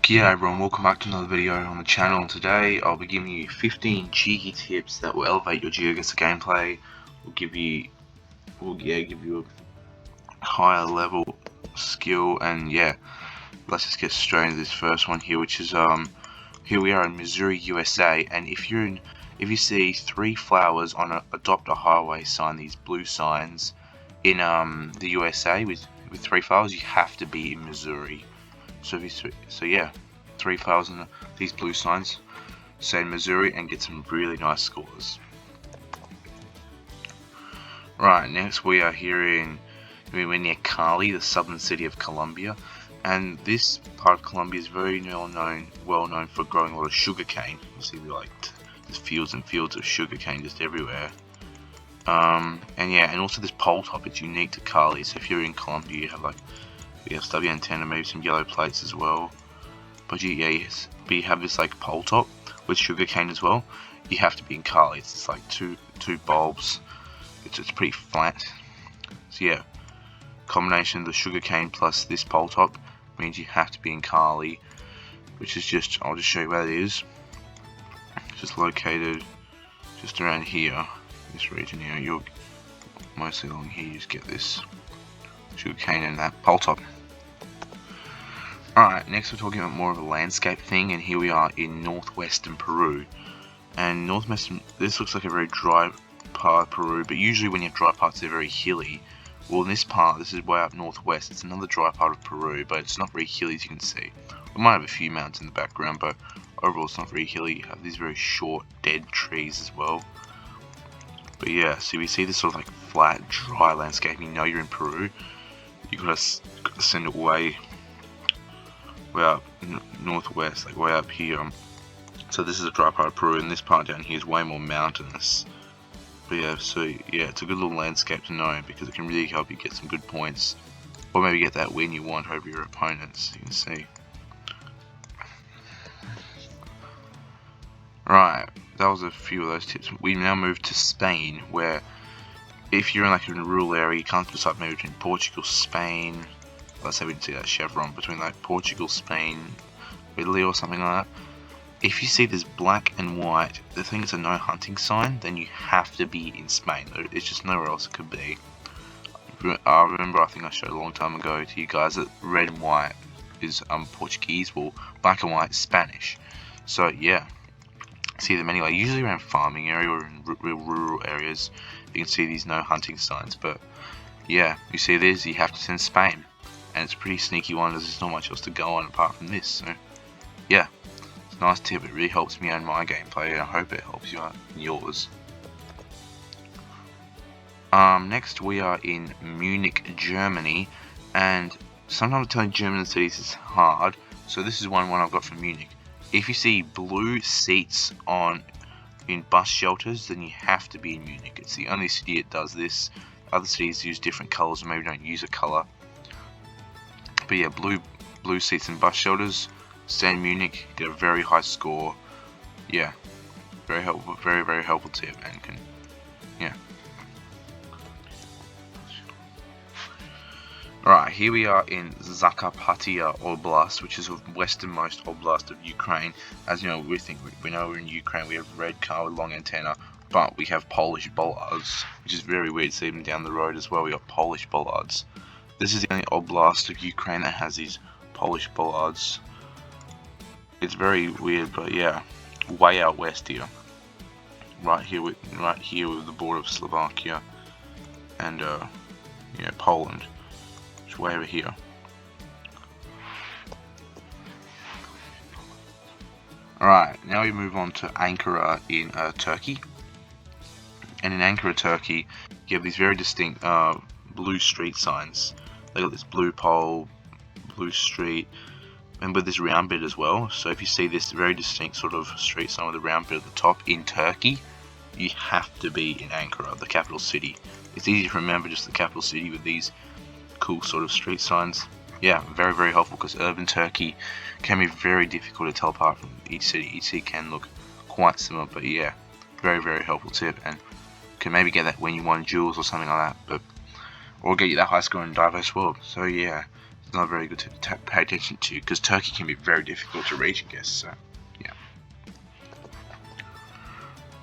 G'day everyone, welcome back to another video on the channel, and today I'll be giving you 15 cheeky tips that will elevate your GeoGuessr gameplay, will give you a higher level skill. And yeah, let's just get straight into this first one here, which is here we are in Missouri, USA, and if you see 3 flowers on a adopt a highway sign, these blue signs in the USA with 3 flowers, you have to be in Missouri. So yeah, 3 flowers on these blue signs, say in Missouri, and get some really nice scores. Right, next we are here we're near Cali, the southern city of Colombia, and this part of Colombia is very well known for growing a lot of sugarcane. You see, there's fields and fields of sugarcane just everywhere. And also this pole top, it's unique to Cali. So if you're in Colombia, you have stubby antenna, maybe some yellow plates as well. But you have this like pole top with sugarcane as well. You have to be in Cali. It's just like two bulbs. It's pretty flat. So yeah, combination of the sugarcane plus this pole top means you have to be in Cali, which is I'll just show you where it is. It's just located just around here, this region here. You're mostly along here. You just get this sugarcane and that pole top. Alright, next we're talking about more of a landscape thing, and here we are in northwestern Peru. And this looks like a very dry part of Peru, but usually when you have dry parts they're very hilly. Well, in this part, this is way up northwest, it's another dry part of Peru, but it's not very hilly as you can see. We might have a few mountains in the background, but overall it's not very hilly. You have these very short, dead trees as well. But yeah, so we see this sort of like flat, dry landscape. You know you're in Peru. You gotta send it way up northwest, like way up here. So this is a dry part of Peru, and this part down here is way more mountainous. But yeah, so yeah, it's a good little landscape to know because it can really help you get some good points, or maybe get that win you want over your opponents. You can see. Right, that was a few of those tips. We now move to Spain, where if you're in like a rural area, you can't decide maybe between Portugal, Spain. Let's say we see that chevron between like Portugal, Spain, Italy, or something like that. If you see this black and white, the thing is a no hunting sign, then you have to be in Spain. It's just nowhere else it could be. I remember, I think I showed a long time ago to you guys that red and white is Portuguese, well, black and white is Spanish. So yeah, see them anyway. Usually around farming area or in real rural areas, you can see these no hunting signs. But yeah, you see this, you have to send Spain. And it's a pretty sneaky one, as there's not much else to go on apart from this. So yeah, it's a nice tip. It really helps me out in my gameplay, and I hope it helps you out in yours. Next we are in Munich, Germany, and sometimes telling German cities is hard, so this is one I've got from Munich. If you see blue seats in bus shelters, then you have to be in Munich. It's the only city that does this. Other cities use different colours, or maybe don't use a colour. But yeah, blue seats in bus shelters, stay in Munich, get a very high score. Yeah, very helpful, very helpful tip, and yeah. Alright, here we are in Zakarpattia Oblast, which is the westernmost oblast of Ukraine. As you know, we know we're in Ukraine. We have red car with long antenna, but we have Polish bollards, which is very weird. So even down the road as well, we got Polish bollards. This is the only oblast of Ukraine that has these Polish bollards. It's very weird, but yeah, way out west here, right here with the border of Slovakia and yeah, Poland, which is way over here. Alright, now we move on to Ankara in Turkey. And in Ankara, Turkey, you have these very distinct blue street signs. They got this blue pole, blue street, and with this round bit as well. So if you see this very distinct sort of street sign with a round bit at the top in Turkey, you have to be in Ankara, the capital city. It's easy to remember just the capital city with these cool sort of street signs. Yeah, very helpful, because urban Turkey can be very difficult to tell apart from each city. Each city can look quite similar, but yeah, very helpful tip, and can maybe get that when you won jewels or something like that, or get you that high score in Diverse World. So yeah, not very good to pay attention to, because Turkey can be very difficult to region guess. So yeah.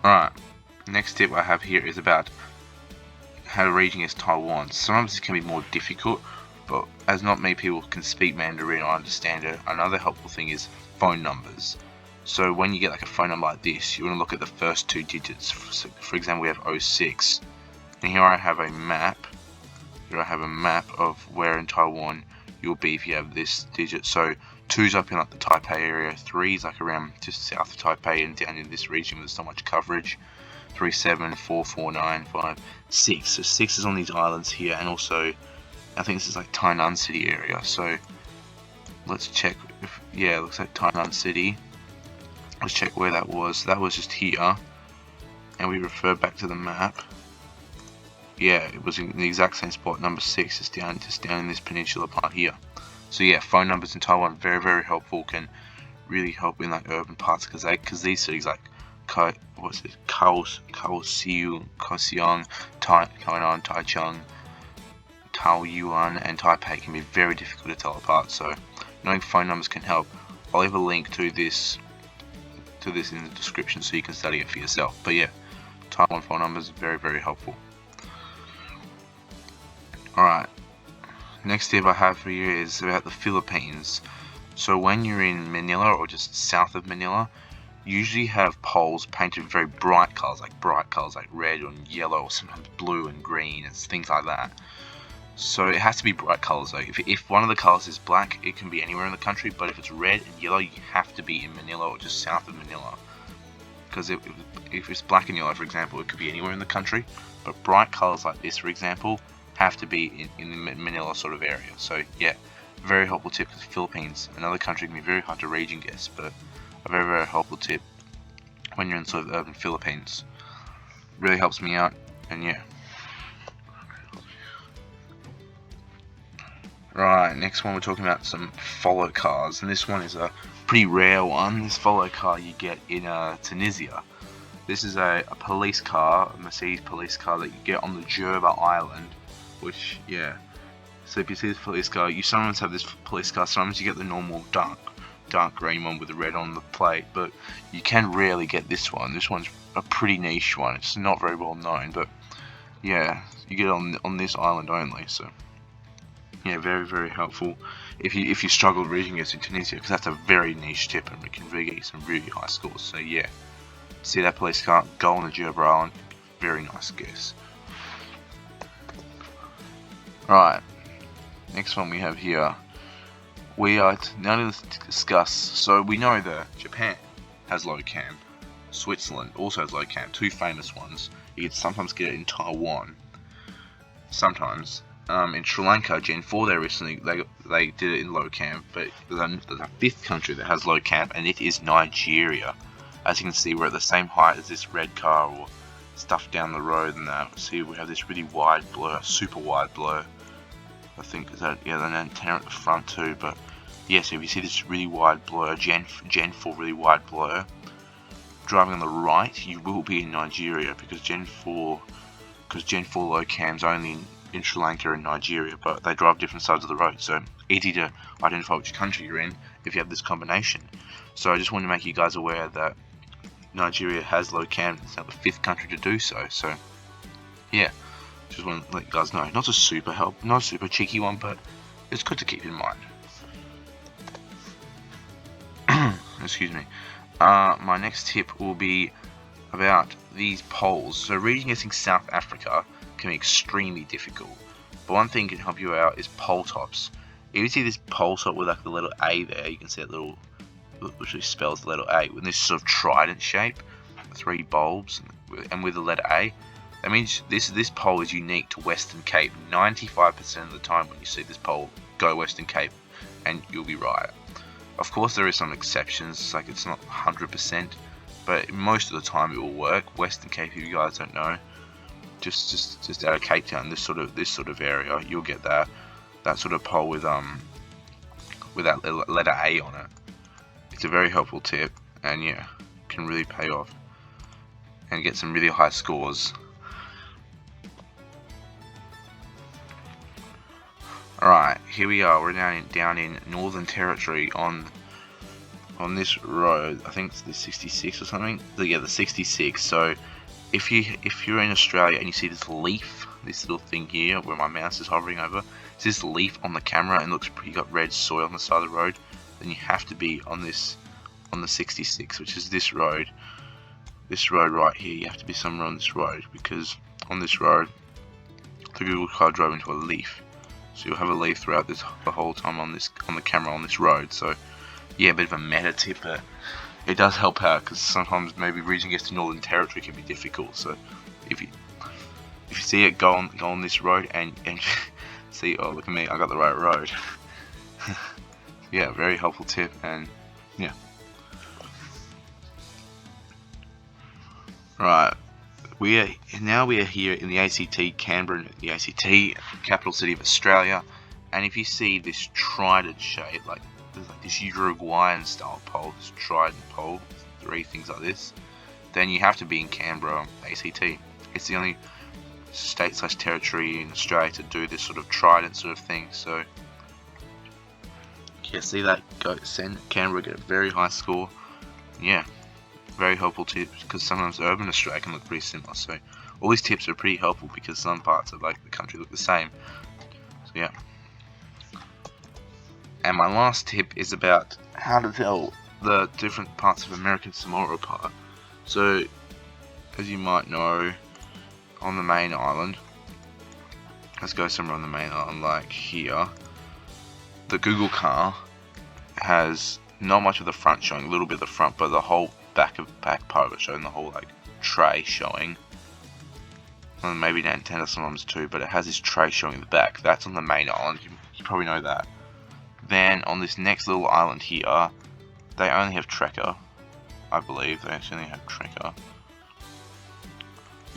Alright, next tip I have here is about how to region guess Taiwan. Sometimes it can be more difficult, but as not many people can speak Mandarin or understand it, another helpful thing is phone numbers. So when you get like a phone number like this, you want to look at the first 2 digits. For example, we have 06, and here I have a map. Here I have a map of where in Taiwan you'll be if you have this digit. So 2's up in like the Taipei area, 3's like around just south of Taipei and down in this region with so much coverage. 3, 7, 4, 4, 9, 5, 6. So 6 is on these islands here, and also I think this is like Tainan City area. So let's check if, yeah, it looks like Tainan City. Let's check where that was. That was just here, and we refer back to the map. Yeah, it was in the exact same spot. Number 6 is down in this peninsula part here. So yeah, phone numbers in Taiwan very, very helpful. Can really help in like urban parts, because these cities like Kaohsiung, Tainan, Taichung, Taoyuan, and Taipei can be very difficult to tell apart. So knowing phone numbers can help. I'll leave a link to this in the description so you can study it for yourself. But yeah, Taiwan phone numbers are very, very helpful. Alright, next tip I have for you is about the Philippines. So when you're in Manila or just south of Manila, you usually have poles painted with very bright colours like red and yellow, or sometimes blue and green and things like that. So it has to be bright colours though. If one of the colours is black, it can be anywhere in the country, but if it's red and yellow, you have to be in Manila or just south of Manila. Because if it's black and yellow, for example, it could be anywhere in the country, but bright colours like this, for example, have to be in the Manila sort of area. So yeah, very helpful tip, because the Philippines, another country, can be very hard to region guess, but a very, very helpful tip when you're in sort of urban Philippines. Really helps me out, and yeah. Right, next one we're talking about some follow cars, and this one is a pretty rare one. This follow car you get in Tunisia. This is a police car, a Mercedes police car that you get on the Jerba Island, which, yeah. So if you see this police car, you sometimes have this police car, sometimes you get the normal dark green one with the red on the plate, but you can rarely get this one. This one's a pretty niche one. It's not very well known, but yeah, you get it on this island only, so yeah, very, very helpful if you struggle reading it in Tunisia, because that's a very niche tip and it can really get you some really high scores. So yeah, see that police car, go on the Jerba Island, very nice guess. Right, next one we have here. We are now going to discuss, so we know that Japan has low cam, Switzerland also has low cam, 2 famous ones. You can sometimes get it in Taiwan, sometimes. In Sri Lanka, Gen 4, they did it in low cam, but there's a 5th country that has low cam, and it is Nigeria. As you can see, we're at the same height as this red car or stuff down the road, and see we have this really wide blur, super wide blur. I think is that, yeah, the antenna at the front too, but yeah, so if you see this really wide blur, Gen 4 really wide blur, driving on the right, you will be in Nigeria, because Gen 4 low cam's only in Sri Lanka and Nigeria, but they drive different sides of the road, so easy to identify which country you're in if you have this combination. So I just want to make you guys aware that Nigeria has low cam. It's now the 5th country to do so. So yeah, just want to let you guys know. Not a super cheeky one, but it's good to keep in mind. Excuse me. My next tip will be about these poles. So region guessing South Africa can be extremely difficult, but one thing can help you out is pole tops. If you see this pole top with like the little A there, you can see that little, which spells the letter A, with this sort of trident shape, 3 bulbs, and with the letter A. That means this pole is unique to Western Cape. 95% of the time when you see this pole, go Western Cape, and you'll be right. Of course, there is some exceptions, like it's not 100%, but most of the time it will work. Western Cape, if you guys don't know, just out of Cape Town, this sort of area, you'll get that sort of pole with that letter A on it. It's a very helpful tip, and yeah, can really pay off and get some really high scores. Alright, here we are. We're down in Northern Territory on this road. I think it's the 66 or something. Yeah, the 66. So if you're in Australia and you see this leaf, this little thing here where my mouse is hovering over, it's this leaf on the camera and looks pretty, got red soil on the side of the road, then you have to be on the 66, which is this road. This road right here. You have to be somewhere on this road, because on this road the Google car drove into a leaf. So you'll have a leaf throughout the whole time on the camera on this road. So yeah, a bit of a meta tip, but it does help out, because sometimes maybe reaching gets to Northern Territory can be difficult. So if you see it, go on this road and see, oh look at me, I got the right road. Yeah, very helpful tip. And yeah, right, we are here in the ACT, Canberra, the ACT, capital city of Australia. And if you see this trident shape, like this Uruguayan style pole, this trident pole, three things like this, then you have to be in Canberra, ACT. It's the only state/territory in Australia to do this sort of trident sort of thing. So yeah, see that? Send Canberra, get a very high score. Yeah, very helpful tips, because sometimes urban Australia can look pretty similar. So all these tips are pretty helpful because some parts of like the country look the same. So yeah. And my last tip is about how to tell the different parts of American Samoa apart. So, as you might know, on the main island, let's go somewhere on the main island, like here, the Google car has not much of the front showing, a little bit of the front, but the whole back part of it showing, the whole like tray showing. And maybe the antenna sometimes too, but it has this tray showing in the back. That's on the main island, you probably know that. Then on this next little island here, they only have tracker, I believe. They actually only have tracker.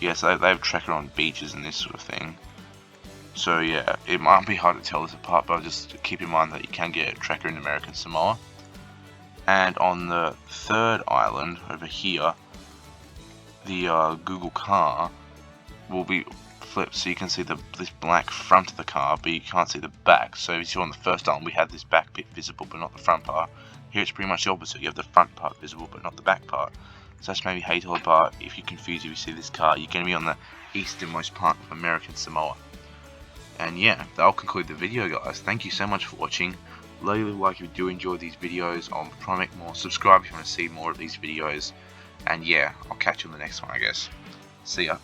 Yes, they have tracker on beaches and this sort of thing. So yeah, it might be hard to tell this apart, but just keep in mind that you can get a tracker in American Samoa. And on the third island over here, the Google car will be flipped, so you can see this black front of the car, but you can't see the back. So you see on the first island we had this back bit visible but not the front part. Here it's pretty much the opposite, you have the front part visible but not the back part. So that's maybe how you tell apart. If you're confused if you see this car, you're going to be on the easternmost part of American Samoa. And yeah, that'll conclude the video, guys. Thank you so much for watching. Really like if you do enjoy these videos, I'll try to make more. Subscribe if you want to see more of these videos. And yeah, I'll catch you on the next one, I guess. See ya.